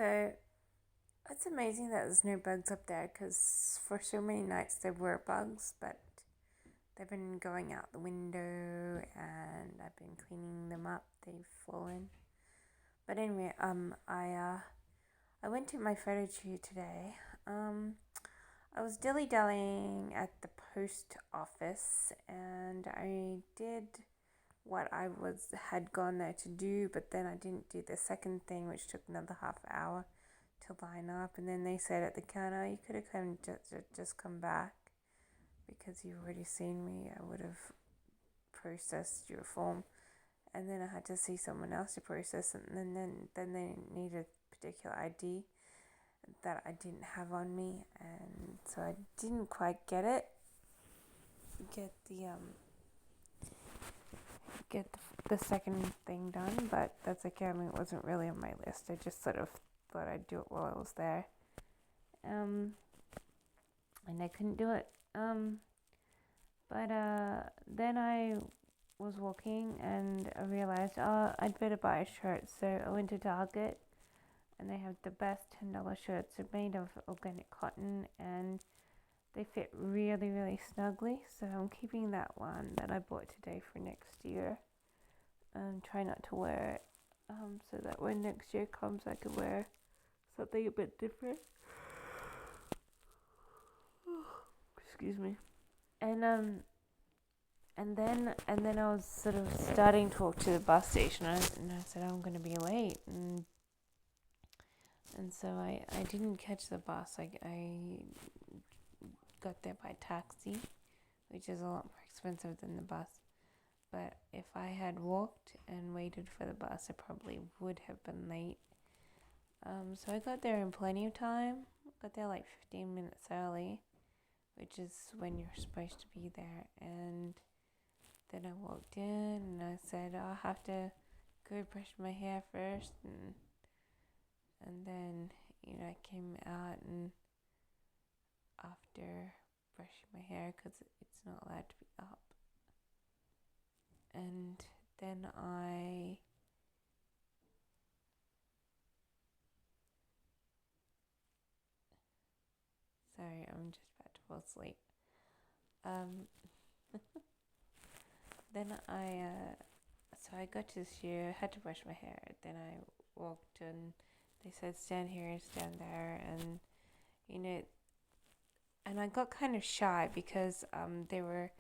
So it's amazing that there's no bugs up there because for so many nights there were bugs, but they've been going out the window and I've been cleaning them up. They've fallen. But anyway, I went to my photo shoot today. I was dilly dallying at the post office and I did what I had gone there to do, but then I didn't do the second thing, which took another half hour to line up. And then they said at the counter, you could have just come back because you've already seen me. I would have processed your form, and then I had to see someone else to process it, and then they needed a particular ID that I didn't have on me, and so I didn't quite get the second thing done, but that's okay. I mean, it wasn't really on my list. I just sort of thought I'd do it while I was there. And I couldn't do it. But then I was walking and I realized, I'd better buy a shirt. So I went to Target and they have the best $10 shirts. They're made of organic cotton and they fit really, really snugly. So I'm keeping that one that I bought today for next year and try not to wear it. So that when next year comes, I could wear something a bit different. Excuse me. And then I was sort of starting to walk to the bus station, and I said I'm going to be late, and so I didn't catch the bus. I got there by taxi, which is a lot more expensive than the bus. But if I had walked and waited for the bus, I probably would have been late. So I got there in plenty of time. Got there like 15 minutes early, which is when you're supposed to be there. And then I walked in and I said, I'll have to go brush my hair first. And then, I came out and after brushing my hair, because it's not allowed to be up. And then sorry, I'm just about to fall asleep. Then so I got to the studio, had to brush my hair. Then I walked and they said stand here, stand there, and I got kind of shy because they were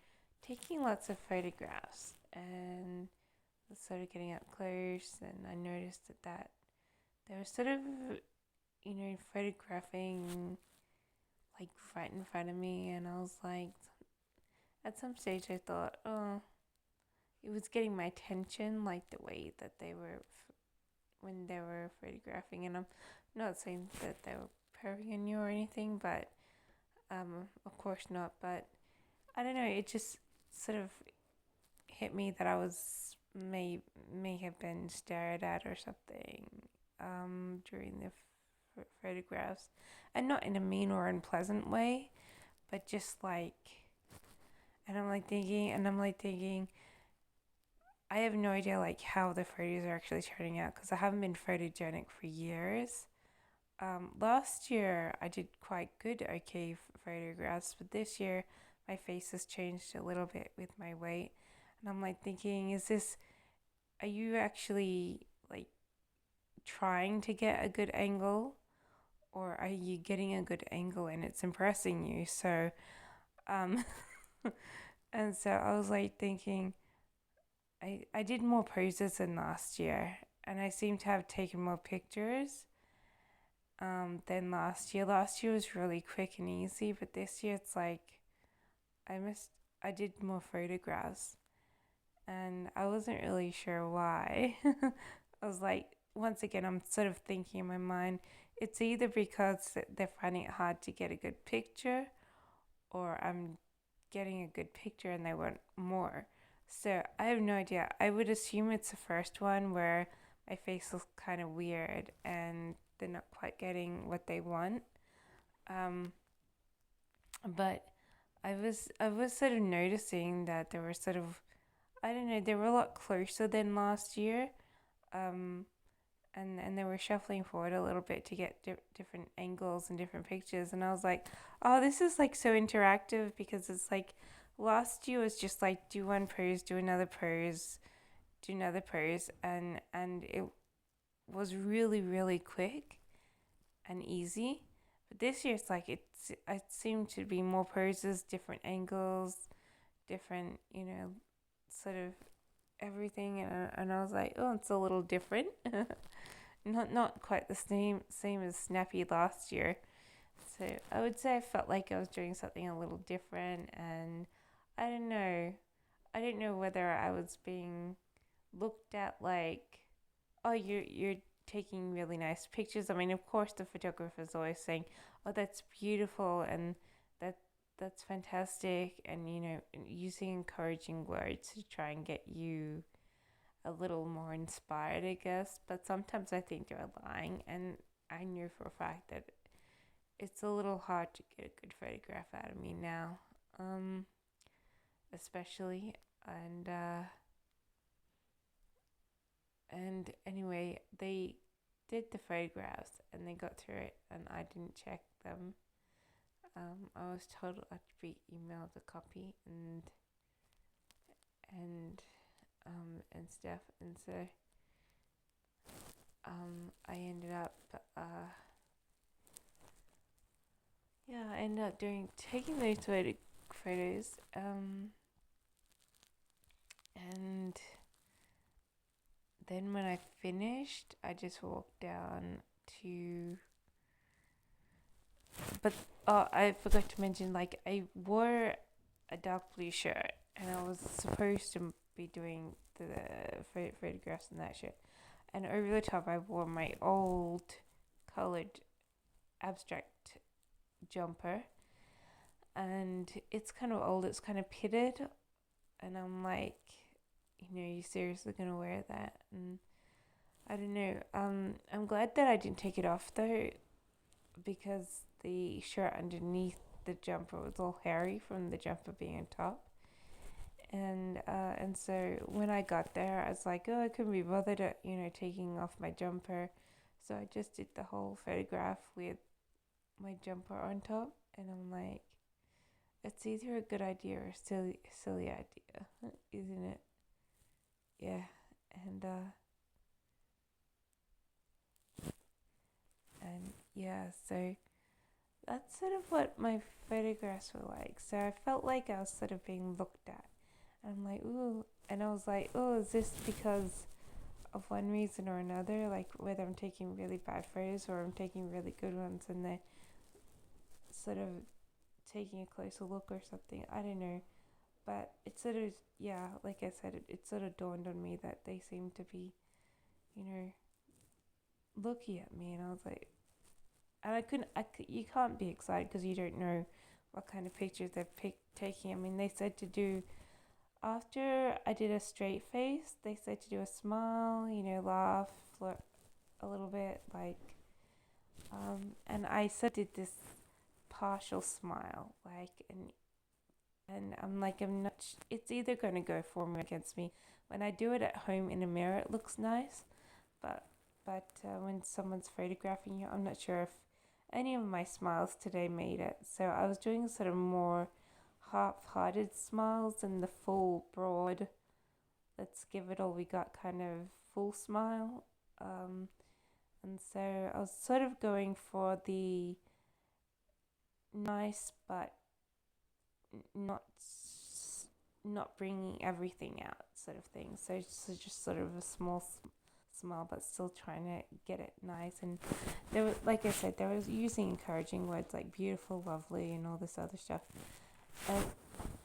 taking lots of photographs and was sort of getting up close, and I noticed that they were sort of photographing like right in front of me, and I was like, at some stage I thought, oh, it was getting my attention, like the way that they were when they were photographing. And I'm not saying that they were preying on you or anything, but of course not. But I don't know, it just sort of hit me that I was may have been stared at or something during the photographs, and not in a mean or unpleasant way, but just like, and I'm like thinking, I have no idea like how the photos are actually turning out because I haven't been photogenic for years. Last year I did quite good, okay, photographs, but this year my face has changed a little bit with my weight, and I'm like thinking, are you actually like trying to get a good angle, or are you getting a good angle and it's impressing you? So, um, and so I was like thinking, I did more poses than last year, and I seem to have taken more pictures than last year. Last year was really quick and easy, but this year it's like I did more photographs, and I wasn't really sure why. I was like, once again, I'm sort of thinking in my mind, it's either because they're finding it hard to get a good picture, or I'm getting a good picture and they want more. So I have no idea. I would assume it's the first one where my face looks kind of weird and they're not quite getting what they want. But I was sort of noticing that there were sort of, I don't know, they were a lot closer than last year. and they were shuffling forward a little bit to get different angles and different pictures, and I was like, oh, this is like so interactive, because it's like last year was just like do one pose, do another pose, do another pose, and it was really really quick and easy. But this year it's like it seemed to be more poses, different angles, different, sort of everything, and I was like, oh, it's a little different. Not quite the same as Snappy last year. So I would say I felt like I was doing something a little different, and I don't know. I don't know whether I was being looked at like, oh, you're taking really nice pictures. I mean, of course, the photographer's always saying, oh, that's beautiful, and that that's fantastic, and using encouraging words to try and get you a little more inspired, I guess. But sometimes I think they're lying, and I knew for a fact that it's a little hard to get a good photograph out of me now, especially. And anyway, they did the photographs and they got through it, and I didn't check them. I was told I had to be emailed a copy and and stuff, and so I ended up I ended up taking those photos, and then when I finished, I just walked down to. But I forgot to mention, like, I wore a dark blue shirt, and I was supposed to be doing the photographs in that shirt. And over the top, I wore my old colored abstract jumper, and it's kind of old. It's kind of pitted, and I'm like, you seriously gonna wear that? And I don't know. I'm glad that I didn't take it off though, because the shirt underneath the jumper was all hairy from the jumper being on top. And so when I got there, I was like, oh, I couldn't be bothered at taking off my jumper, so I just did the whole photograph with my jumper on top, and I'm like, it's either a good idea or a silly idea, isn't it? Yeah, and yeah, so that's sort of what my photographs were like. So I felt like I was sort of being looked at. And I'm like, ooh. And I was like, oh, is this because of one reason or another? Like whether I'm taking really bad photos or I'm taking really good ones, and they're sort of taking a closer look or something. I don't know. But it sort of, yeah, like I said, it sort of dawned on me that they seem to be, looking at me. And I was like, and you can't be excited because you don't know what kind of pictures they're taking. I mean, they said to do, after I did a straight face, they said to do a smile, laugh, flirt a little bit, like, and I sort of did this partial smile, like, and I'm like, I'm not, it's either going to go for me or against me. When I do it at home in a mirror, it looks nice, but when someone's photographing you, I'm not sure if any of my smiles today made it. So I was doing sort of more half-hearted smiles than the full broad, let's give it all we got kind of full smile. And so I was sort of going for the nice but not not bringing everything out sort of thing. So just sort of a small smile, but still trying to get it nice. And there was, like I said, there was using encouraging words like beautiful, lovely, and all this other stuff.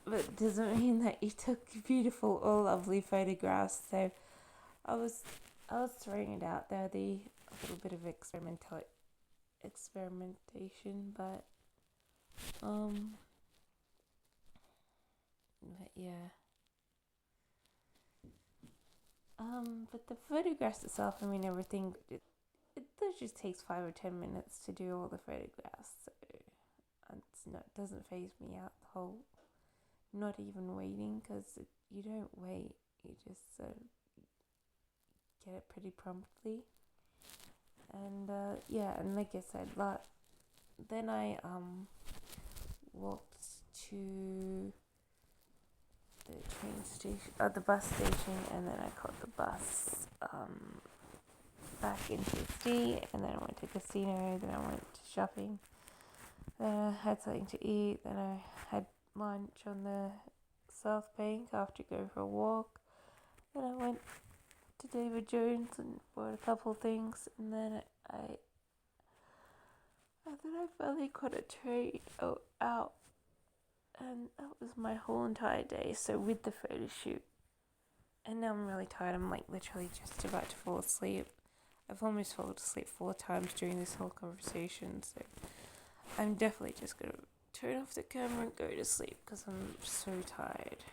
But it doesn't mean that you took beautiful or lovely photographs. So I was throwing it out there, a little bit of experimentation, but yeah. But the photographs itself, I mean, everything, it just takes 5 or 10 minutes to do all the photographs. So it doesn't phase me out the whole, not even waiting, because you don't wait, you just get it pretty promptly. And yeah, and like I said, then I walked to the train station, the bus station, and then I caught the bus back into the city, and then I went to the casino, then I went to shopping, then I had something to eat, then I had lunch on the South Bank after going for a walk, then I went to David Jones and bought a couple things, and then I finally caught a train out, and that was my whole entire day. So with the photo shoot, and now I'm really tired. I'm like literally just about to fall asleep. I've almost fallen asleep 4 times during this whole conversation, so I'm definitely just gonna turn off the camera and go to sleep because I'm so tired.